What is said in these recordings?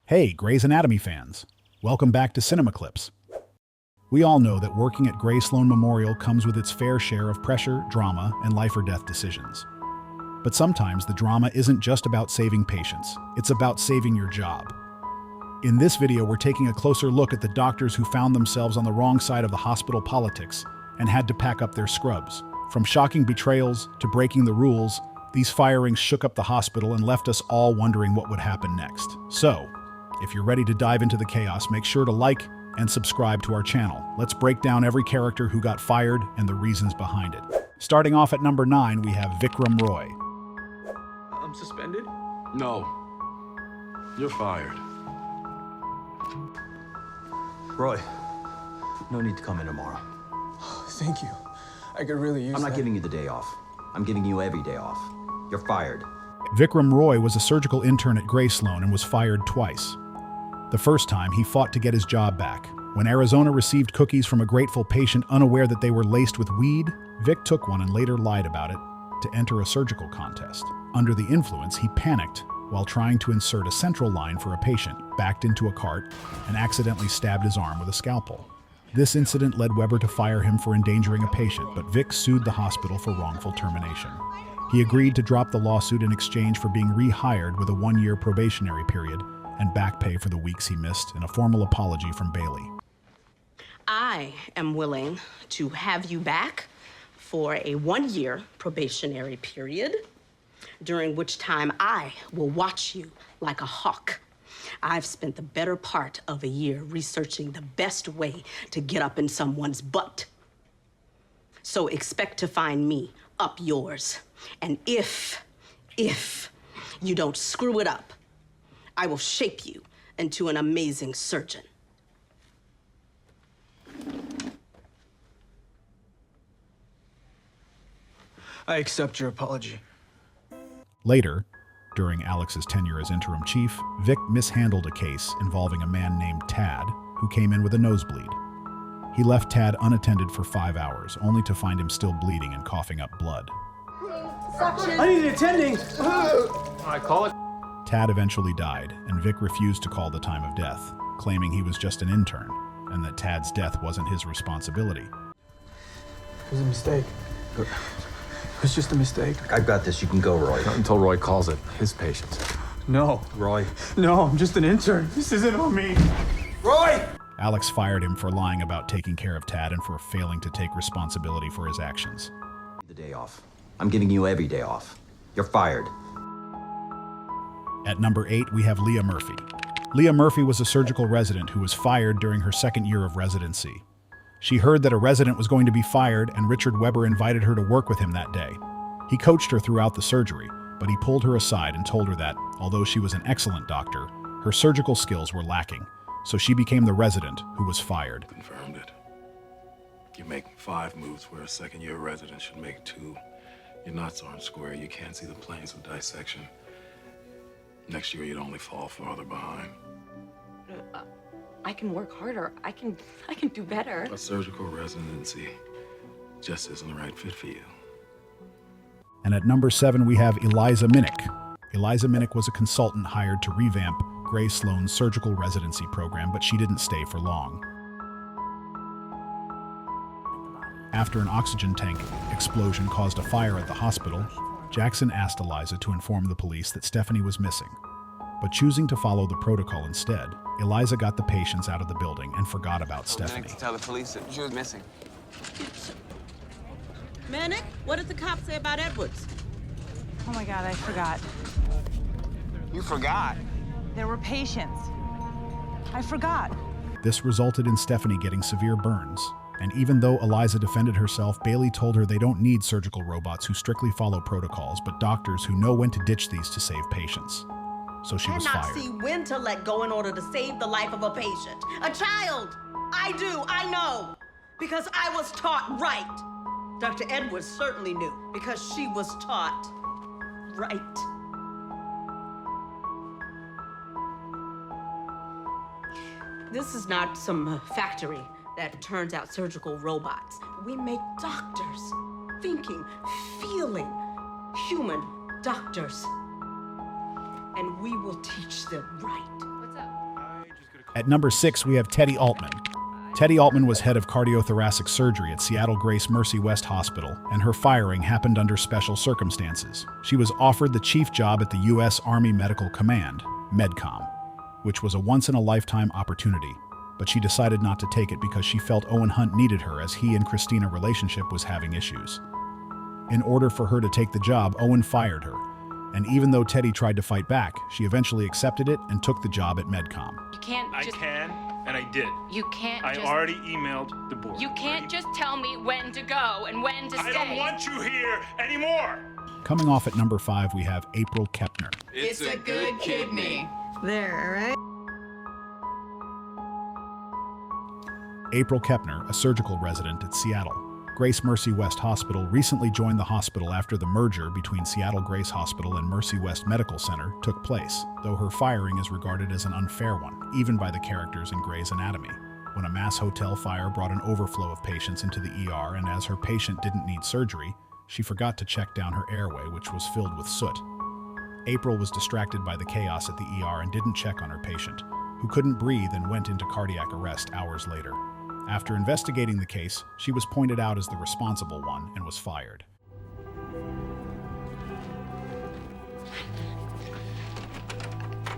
Hey, Grey's Anatomy fans. Welcome back to Cinema Clips. We all know that working at Gray Sloan Memorial comes with its fair share of pressure, drama, and life-or-death decisions. But sometimes the drama isn't just about saving patients, it's about saving your job. In this video, we're taking a closer look at the doctors who found themselves on the wrong side of the hospital politics and had to pack up their scrubs. From shocking betrayals to breaking the rules, these firings shook up the hospital and left us all wondering what would happen next. So, if you're ready to dive into the chaos, make sure to like and subscribe to our channel. Let's break down every character who got fired and the reasons behind it. Starting off at number 9, we have Vikram Roy. I'm suspended? No. You're fired. Roy, no need to come in tomorrow. Thank you. I could really use I'm not that. giving you the day off. I'm giving you every day off. You're fired. Vikram Roy was a surgical intern at Gray Sloan and was fired twice. The first time, he fought to get his job back. When Arizona received cookies from a grateful patient unaware that they were laced with weed, Vic took one and later lied about it to enter a surgical contest. Under the influence, he panicked while trying to insert a central line for a patient, backed into a cart, and accidentally stabbed his arm with a scalpel. This incident led Weber to fire him for endangering a patient, but Vic sued the hospital for wrongful termination. He agreed to drop the lawsuit in exchange for being rehired with a 1-year probationary period and back pay for the weeks he missed, and a formal apology from Bailey. I am willing to have you back for a 1-year probationary period, during which time I will watch you like a hawk. I've spent the better part of a year researching the best way to get up in someone's butt. So expect to find me up yours. And if you don't screw it up, I will shape you into an amazing surgeon. I accept your apology. Later, during Alex's tenure as interim chief, Vic mishandled a case involving a man named Tad, who came in with a nosebleed. He left Tad unattended for 5 hours, only to find him still bleeding and coughing up blood. I need an attending! I call it. Tad eventually died, and Vic refused to call the time of death, claiming he was just an intern, and that Tad's death wasn't his responsibility. It was a mistake. It was just a mistake. I've got this. You can go, Roy. Not until Roy calls it his patient. No. Roy. No, I'm just an intern. This isn't on me. Roy! Alex fired him for lying about taking care of Tad and for failing to take responsibility for his actions. The day off. I'm giving you every day off. You're fired. At number 8, we have Leah Murphy. Leah Murphy was a surgical resident who was fired during her 2nd year of residency. She heard that a resident was going to be fired, and Richard Weber invited her to work with him that day. He coached her throughout the surgery, but he pulled her aside and told her that, although she was an excellent doctor, her surgical skills were lacking, so she became the resident who was fired. Confirmed it. You make 5 moves where a 2nd-year resident should make 2. Your knots aren't square. You can't see the planes of dissection. Next year, you'd only fall farther behind. I can work harder. I can do better. A surgical residency just isn't the right fit for you. And at number 7, we have Eliza Minnick. Eliza Minnick was a consultant hired to revamp Gray Sloan's surgical residency program, but she didn't stay for long. After an oxygen tank explosion caused a fire at the hospital, Jackson asked Eliza to inform the police that Stephanie was missing. But choosing to follow the protocol instead, Eliza got the patients out of the building and forgot about Stephanie. To tell the police that she was missing. Minnick, what did the cops say about Edwards? Oh my God, I forgot. You forgot? There were patients. I forgot. This resulted in Stephanie getting severe burns. And even though Eliza defended herself, Bailey told her they don't need surgical robots who strictly follow protocols, but doctors who know when to ditch these to save patients. So she was Cannot fired. see when to let go in order to save the life of a patient. A child! I know! Because I was taught right. Dr. Edwards certainly knew, because she was taught right. This is not some factory that turns out surgical robots. We make doctors. Thinking, feeling, human doctors. And we will teach them right. What's up? At number 6, we have Teddy Altman. Teddy Altman was head of cardiothoracic surgery at Seattle Grace Mercy West Hospital, and her firing happened under special circumstances. She was offered the chief job at the U.S. Army Medical Command, MedCom, which was a once-in-a-lifetime opportunity, but she decided not to take it because she felt Owen Hunt needed her as he and Christina relationship was having issues. In order for her to take the job, Owen fired her, and even though Teddy tried to fight back, she eventually accepted it and took the job at MedCom. You can't I just... can, and I did. You can't I just... already emailed the board. You can't just tell me when to go and when to stay. I don't want you here anymore! Coming off at number 5, we have April Kepner. It's a good kidney. There, right? April Kepner, a surgical resident at Seattle Grace Mercy West Hospital, recently joined the hospital after the merger between Seattle Grace Hospital and Mercy West Medical Center took place, though her firing is regarded as an unfair one, even by the characters in Grey's Anatomy. When a mass hotel fire brought an overflow of patients into the ER, and as her patient didn't need surgery, she forgot to check down her airway, which was filled with soot. April was distracted by the chaos at the ER and didn't check on her patient, who couldn't breathe and went into cardiac arrest hours later. After investigating the case, she was pointed out as the responsible one and was fired.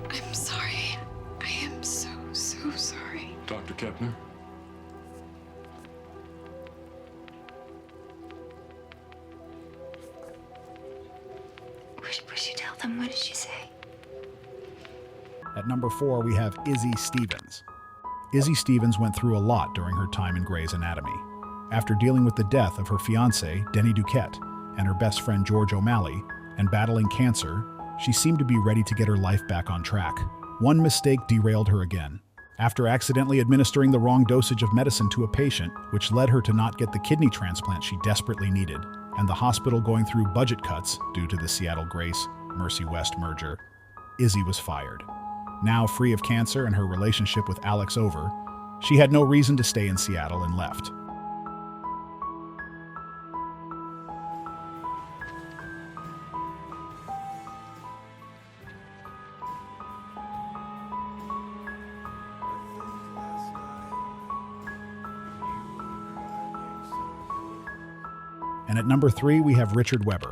I'm sorry. I am so sorry. Dr. Kepner? Would you tell them? What did she say? At number 4, we have Izzie Stevens. Izzie Stevens went through a lot during her time in Grey's Anatomy. After dealing with the death of her fiancé, Denny Duquette, and her best friend George O'Malley, and battling cancer, she seemed to be ready to get her life back on track. One mistake derailed her again. After accidentally administering the wrong dosage of medicine to a patient, which led her to not get the kidney transplant she desperately needed, and the hospital going through budget cuts due to the Seattle Grace Mercy West merger, Izzie was fired. Now free of cancer and her relationship with Alex over, she had no reason to stay in Seattle and left. And at number 3, we have Richard Weber.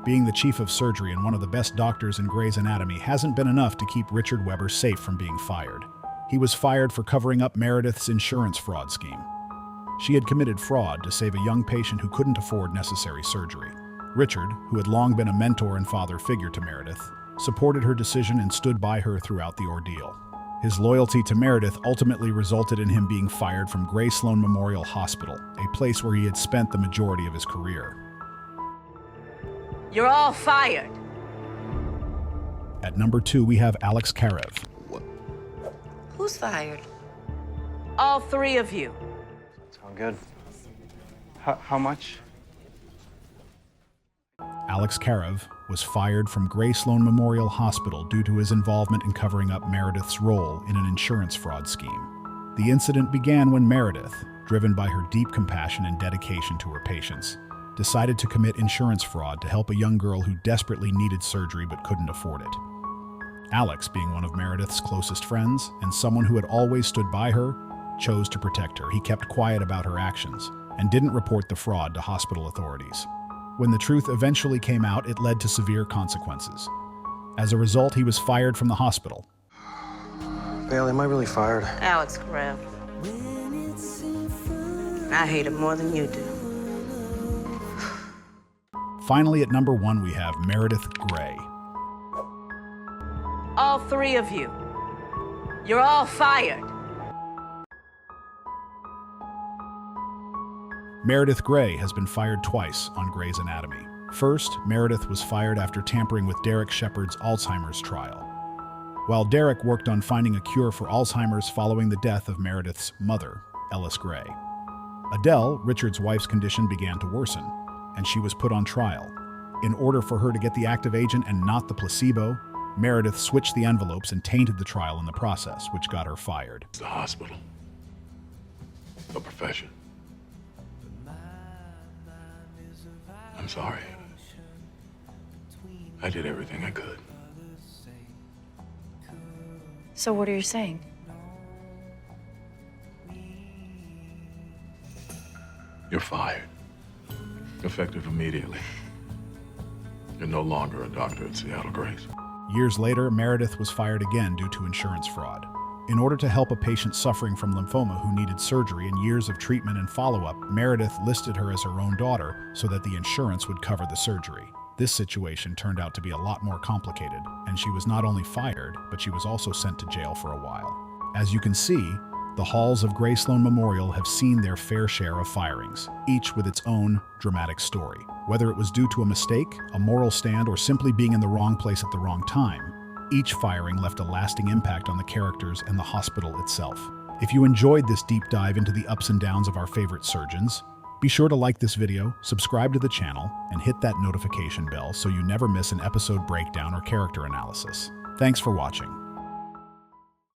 Being the chief of surgery and one of the best doctors in Grey's Anatomy hasn't been enough to keep Richard Weber safe from being fired. He was fired for covering up Meredith's insurance fraud scheme. She had committed fraud to save a young patient who couldn't afford necessary surgery. Richard, who had long been a mentor and father figure to Meredith, supported her decision and stood by her throughout the ordeal. His loyalty to Meredith ultimately resulted in him being fired from Gray Sloan Memorial Hospital, a place where he had spent the majority of his career. You're all fired. At number 2, we have Alex Karev. Who's fired? All 3 of you. Sound good. How much? Alex Karev was fired from Gray Sloan Memorial Hospital due to his involvement in covering up Meredith's role in an insurance fraud scheme. The incident began when Meredith, driven by her deep compassion and dedication to her patients, decided to commit insurance fraud to help a young girl who desperately needed surgery but couldn't afford it. Alex, being one of Meredith's closest friends and someone who had always stood by her, chose to protect her. He kept quiet about her actions and didn't report the fraud to hospital authorities. When the truth eventually came out, it led to severe consequences. As a result, he was fired from the hospital. Bailey, am I really fired? Alex Karev. I hate it more than you do. Finally, at number 1, we have Meredith Grey. All 3 of you. You're all fired. Meredith Grey has been fired twice on Grey's Anatomy. First, Meredith was fired after tampering with Derek Shepard's Alzheimer's trial. While Derek worked on finding a cure for Alzheimer's following the death of Meredith's mother, Ellis Grey. Adele, Richard's wife's condition began to worsen, and she was put on trial. In order for her to get the active agent and not the placebo, Meredith switched the envelopes and tainted the trial in the process, which got her fired. It's the hospital. A profession. I'm sorry. I did everything I could. So what are you saying? You're fired. Effective immediately. You're no longer a doctor at Seattle Grace. Years later, Meredith was fired again due to insurance fraud. In order to help a patient suffering from lymphoma who needed surgery and years of treatment and follow-up, Meredith listed her as her own daughter so that the insurance would cover the surgery. This situation turned out to be a lot more complicated, and she was not only fired, but she was also sent to jail for a while. As you can see, the halls of Gray Sloan Memorial have seen their fair share of firings, each with its own dramatic story. Whether it was due to a mistake, a moral stand, or simply being in the wrong place at the wrong time, each firing left a lasting impact on the characters and the hospital itself. If you enjoyed this deep dive into the ups and downs of our favorite surgeons, be sure to like this video, subscribe to the channel, and hit that notification bell so you never miss an episode breakdown or character analysis. Thanks for watching.